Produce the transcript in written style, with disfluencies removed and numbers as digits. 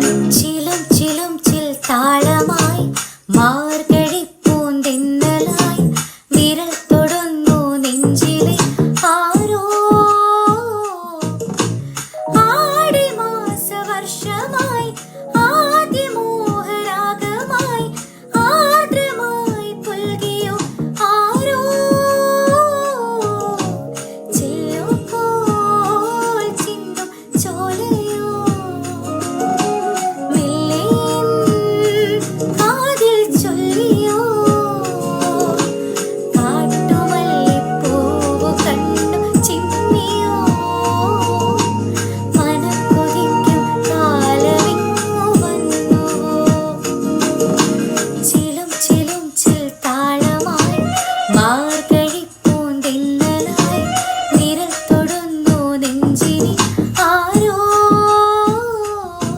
ചിലും ചിലും ചിൽ താളമായി മാർഗഴി പൂന്തെന്നലായി വിരൽ തൊടുന്നു നെഞ്ചിലെ ആരോ. ആടി മാസ വർഷമായി